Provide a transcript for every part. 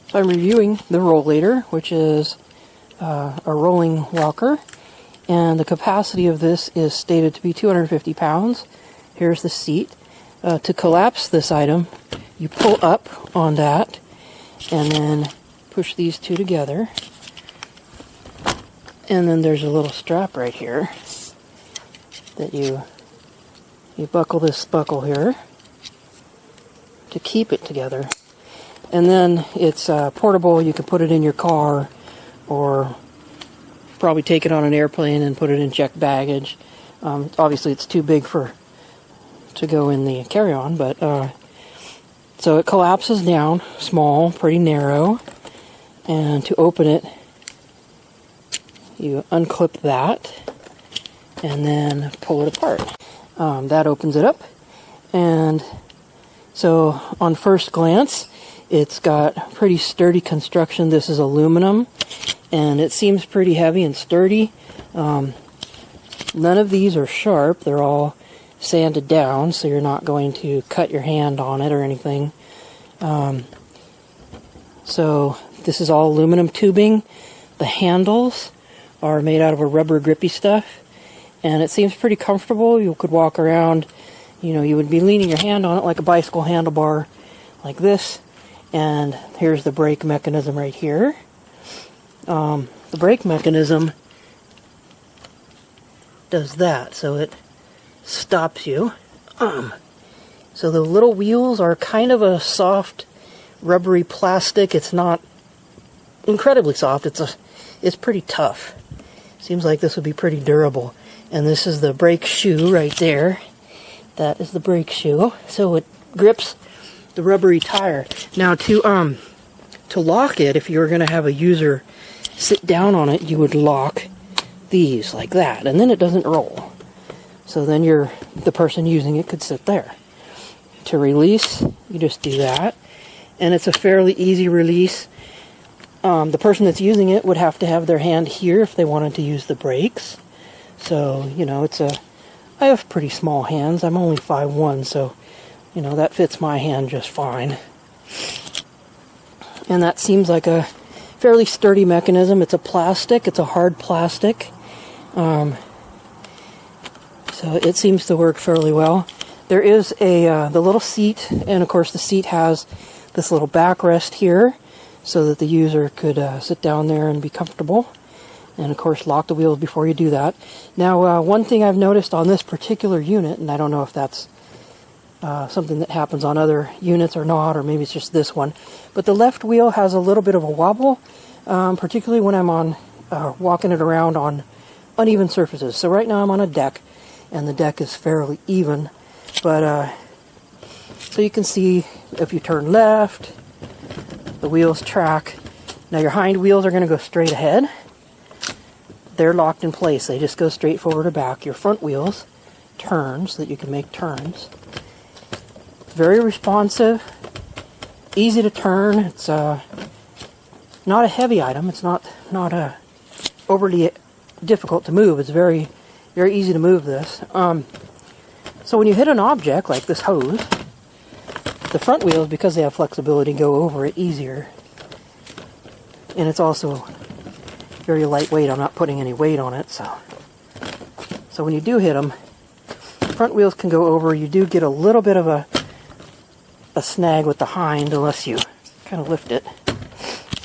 So I'm reviewing the Rollator, which is a rolling walker, and the capacity of this is stated to be 250 pounds. Here's the seat. To collapse this item, you pull up on that and then push these two together, and then there's a little strap right here that you buckle this buckle here to keep it together. And then it's portable. You can put it in your car, or probably take it on an airplane and put it in checked baggage. Obviously it's too big to go in the carry-on, but so it collapses down, small, pretty narrow, and to open it you unclip that and then pull it apart. That opens it up, and so on first glance it's got pretty sturdy construction. This is aluminum and it seems pretty heavy and sturdy. None of these are sharp. They're all sanded down, so you're not going to cut your hand on it or anything. So this is all aluminum tubing. The handles are made out of a rubber grippy stuff, and it seems pretty comfortable. You could walk around, you would be leaning your hand on it like a bicycle handlebar like this. And here's the brake mechanism right here. The brake mechanism does that, so it stops you. So the little wheels are kind of a soft, rubbery plastic. It's not incredibly soft. It's pretty tough. Seems like this would be pretty durable. And this is the brake shoe right there. That is the brake shoe. So it grips the rubbery tire. Now to lock it, if you were going to have a user sit down on it, you would lock these like that, and then it doesn't roll. So then the person using it could sit there. To release, you just do that, and it's a fairly easy release. The person that's using it would have to have their hand here if they wanted to use the brakes. So, I have pretty small hands. I'm only 5'1", so, that fits my hand just fine. And that seems like a fairly sturdy mechanism. It's a plastic. It's a hard plastic. So it seems to work fairly well. There is the little seat, and of course the seat has this little backrest here so that the user could sit down there and be comfortable. And of course lock the wheels before you do that. Now one thing I've noticed on this particular unit, and I don't know if that's something that happens on other units or not, or maybe it's just this one, but the left wheel has a little bit of a wobble, particularly when I'm walking it around on uneven surfaces. So right now I'm on a deck, and the deck is fairly even, but so you can see if you turn left, the wheels track. Now your hind wheels are going to go straight ahead. They're locked in place. They just go straight forward or back. Your front wheels turn so that you can make turns. Very responsive, easy to turn. It's not a heavy item. It's not overly difficult to move. It's very, very easy to move this. So when you hit an object like this hose, the front wheels, because they have flexibility, go over it easier. And it's also very lightweight. I'm not putting any weight on it, so when you do hit them, front wheels can go over. You do get a little bit of a snag with the hind unless you kind of lift it.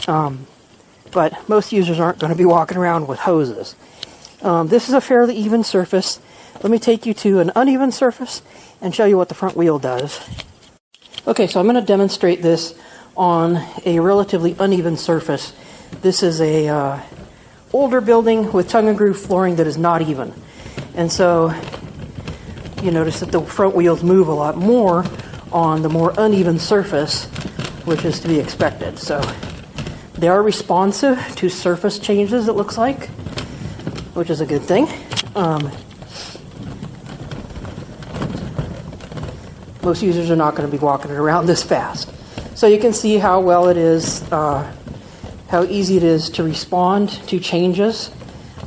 But most users aren't going to be walking around with hoses. This is a fairly even surface. Let me take you to an uneven surface and show you what the front wheel does. Okay, so I'm going to demonstrate this on a relatively uneven surface. This is a older building with tongue and groove flooring that is not even. And so you notice that the front wheels move a lot more on the more uneven surface, which is to be expected. So they are responsive to surface changes, it looks like, which is a good thing. Most users are not going to be walking it around this fast. So you can see how well it is, how easy it is to respond to changes.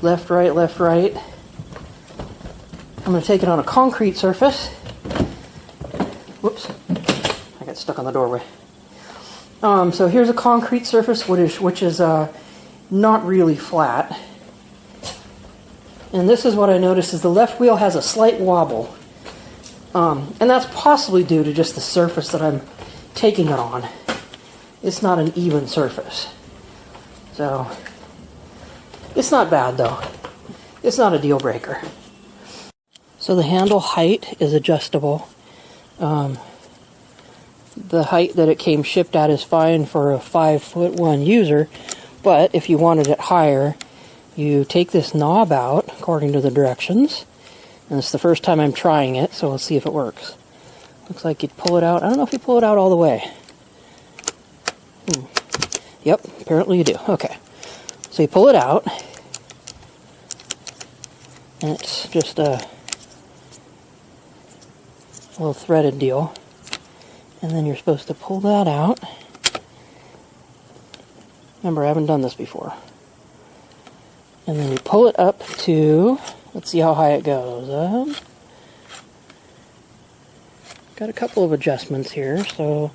Left, right, left, right. I'm going to take it on a concrete surface. Whoops, I got stuck on the doorway. So here's a concrete surface, which is not really flat. And this is what I noticed is the left wheel has a slight wobble. And that's possibly due to just the surface that I'm taking it on. It's not an even surface. So, it's not bad though. It's not a deal breaker. So the handle height is adjustable. The height that it came shipped at is fine for a 5'1" user, but if you wanted it higher, you take this knob out according to the directions. And it's the first time I'm trying it, so we'll see if it works. Looks like you'd pull it out. I don't know if you pull it out all the way. Yep, apparently you do. Okay. So you pull it out. And it's just a little threaded deal. And then you're supposed to pull that out. Remember, I haven't done this before. And then you pull it up to... Let's see how high it goes. Got a couple of adjustments here, so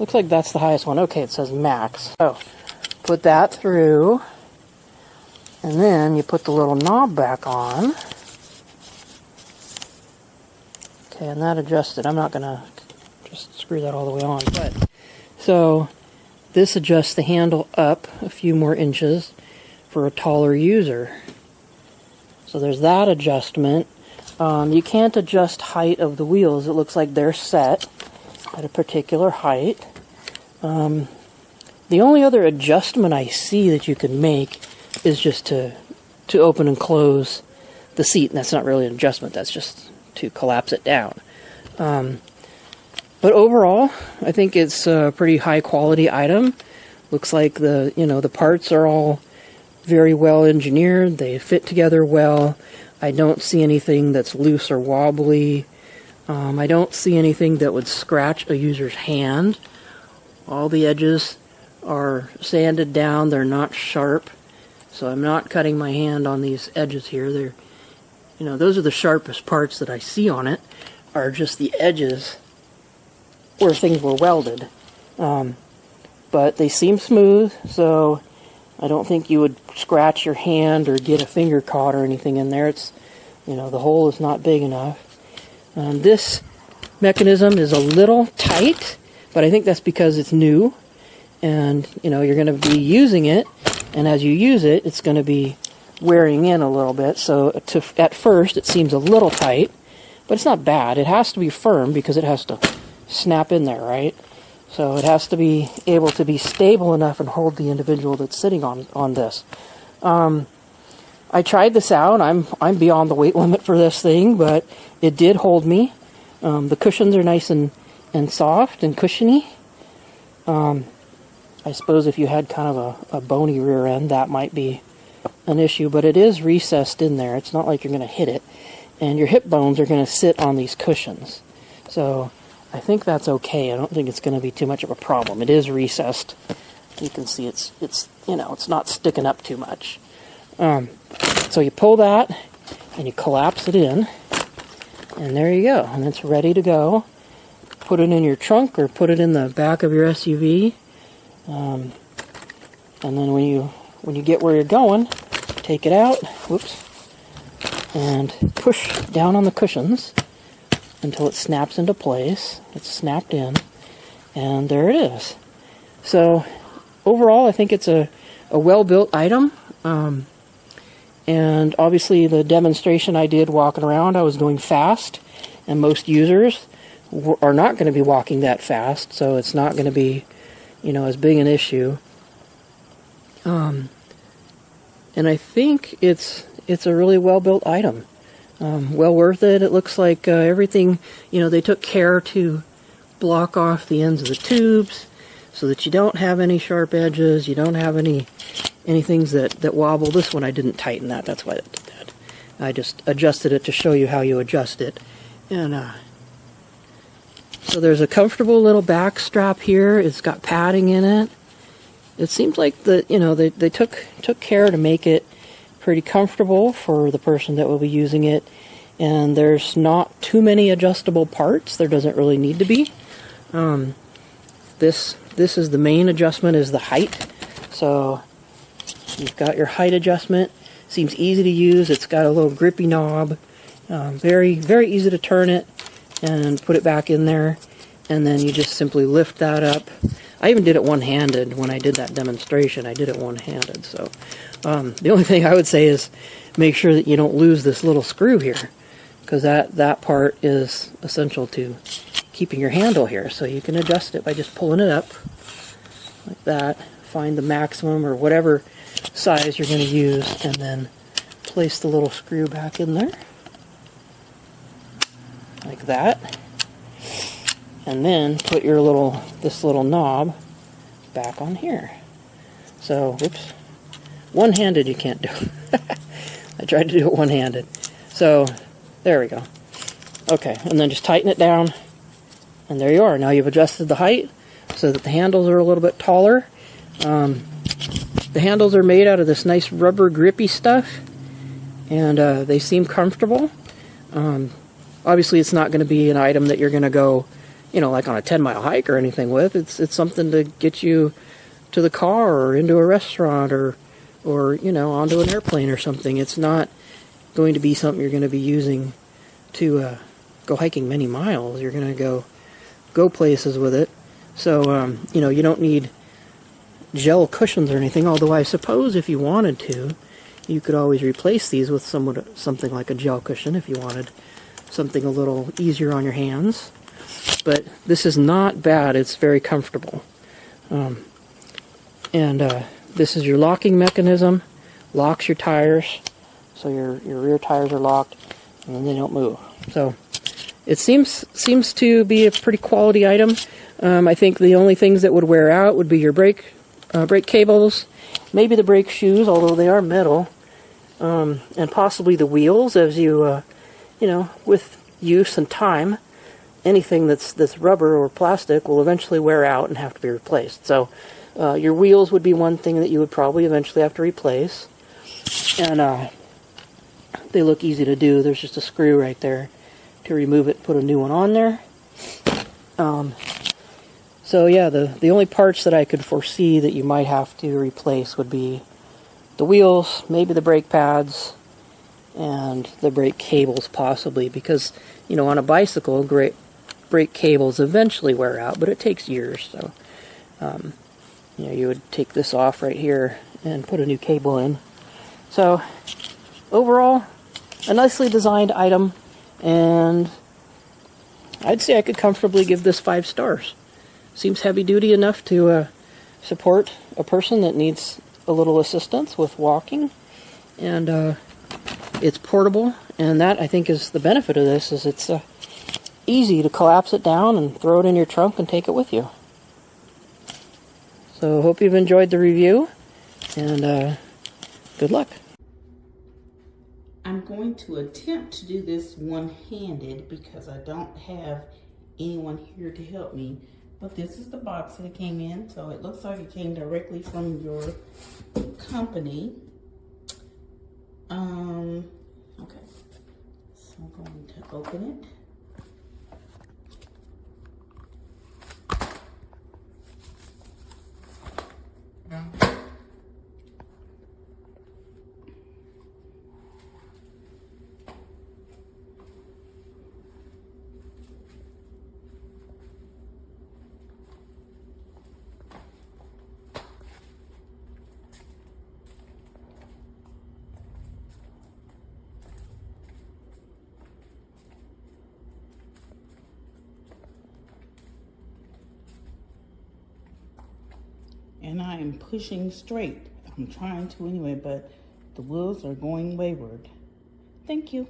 looks like that's the highest one. Okay, it says max. So put that through, and then you put the little knob back on. Okay, and that adjusts it. I'm not gonna just screw that all the way on, but so this adjusts the handle up a few more inches for a taller user. So there's that adjustment. You can't adjust height of the wheels. It looks like they're set at a particular height. The only other adjustment I see that you can make is just to open and close the seat. And that's not really an adjustment. That's just to collapse it down. But overall, I think it's a pretty high quality item. Looks like the parts are all very well engineered. They fit together well. I don't see anything that's loose or wobbly. I don't see anything that would scratch a user's hand. All the edges are sanded down. They're not sharp. So I'm not cutting my hand on these edges here. They're, those are the sharpest parts that I see on it, are just the edges where things were welded. But they seem smooth, so I don't think you would scratch your hand or get a finger caught or anything in there. It's, the hole is not big enough. This mechanism is a little tight, but I think that's because it's new. And, you're going to be using it, and as you use it, it's going to be wearing in a little bit. So at first, it seems a little tight, but it's not bad. It has to be firm because it has to snap in there, right? So it has to be able to be stable enough and hold the individual that's sitting on this. I tried this out. I'm beyond the weight limit for this thing, but it did hold me. The cushions are nice and soft and cushiony. I suppose if you had kind of a bony rear end, that might be an issue, but it is recessed in there. It's not like you're going to hit it. And your hip bones are going to sit on these cushions. So I think that's okay. I don't think it's going to be too much of a problem. It is recessed. You can see it's not sticking up too much. So you pull that and you collapse it in, and there you go. And it's ready to go. Put it in your trunk or put it in the back of your SUV. And then when you get where you're going, take it out. Whoops. And push down on the cushions until it snaps into place. It's snapped in, and there it is. So overall, I think it's a well-built item. And obviously the demonstration I did walking around, I was going fast, and most users are not going to be walking that fast, so it's not going to be, as big an issue. And I think it's a really well-built item. Well worth it. It looks like everything, they took care to block off the ends of the tubes so that you don't have any sharp edges, you don't have any things that wobble. This one I didn't tighten that, that's why I did that. I just adjusted it to show you how you adjust it. And so there's a comfortable little back strap here. It's got padding in it. It seems like they took care to make it pretty comfortable for the person that will be using it, and there's not too many adjustable parts. There doesn't really need to be. This this is the main adjustment, is the height. So you've got your height adjustment. Seems easy to use. It's got a little grippy knob. Very, very easy to turn it and put it back in there. And then you just simply lift that up. I even did it one-handed when I did that demonstration. I did it one-handed. So the only thing I would say is make sure that you don't lose this little screw here, because that part is essential to keeping your handle here. So you can adjust it by just pulling it up like that. Find the maximum or whatever size you're going to use, and then place the little screw back in there like that. And then put your this little knob back on here. So, whoops. One-handed you can't do. I tried to do it one-handed. So, there we go. Okay, and then just tighten it down. And there you are. Now you've adjusted the height so that the handles are a little bit taller. The handles are made out of this nice rubber grippy stuff. And they seem comfortable. Obviously, it's not going to be an item that you're going to go, you know, like on a 10-mile hike or anything with. It's something to get you to the car or into a restaurant or you know, onto an airplane or something. It's not going to be something you're going to be using to go hiking many miles. You're going to go places with it. So, you know, you don't need gel cushions or anything, although I suppose if you wanted to, you could always replace these with something like a gel cushion if you wanted something a little easier on your hands. But this is not bad. It's very comfortable. This is your locking mechanism. Locks your tires. So your rear tires are locked and they don't move. So it seems to be a pretty quality item. I think the only things that would wear out would be your brake cables, maybe the brake shoes, although they are metal, and possibly the wheels as you know, with use and time. Anything that's rubber or plastic will eventually wear out and have to be replaced. So your wheels would be one thing that you would probably eventually have to replace. And they look easy to do. There's just a screw right there to remove it, put a new one on there. So yeah, the only parts that I could foresee that you might have to replace would be the wheels, maybe the brake pads, and the brake cables possibly, because, you know, on a bicycle, brake cables eventually wear out, but it takes years. So, you know, you would take this off right here and put a new cable in. So, overall, a nicely designed item, and I'd say I could comfortably give this 5 stars. Seems heavy duty enough to support a person that needs a little assistance with walking, and it's portable, and that I think is the benefit of this, is it's easy to collapse it down and throw it in your trunk and take it with you. So hope you've enjoyed the review, and good luck. I'm going to attempt to do this one-handed because I don't have anyone here to help me. But this is the box that it came in, so it looks like it came directly from your company. Okay, so I'm going to open it. And I am pushing straight. I'm trying to anyway, but the wheels are going wayward. Thank you.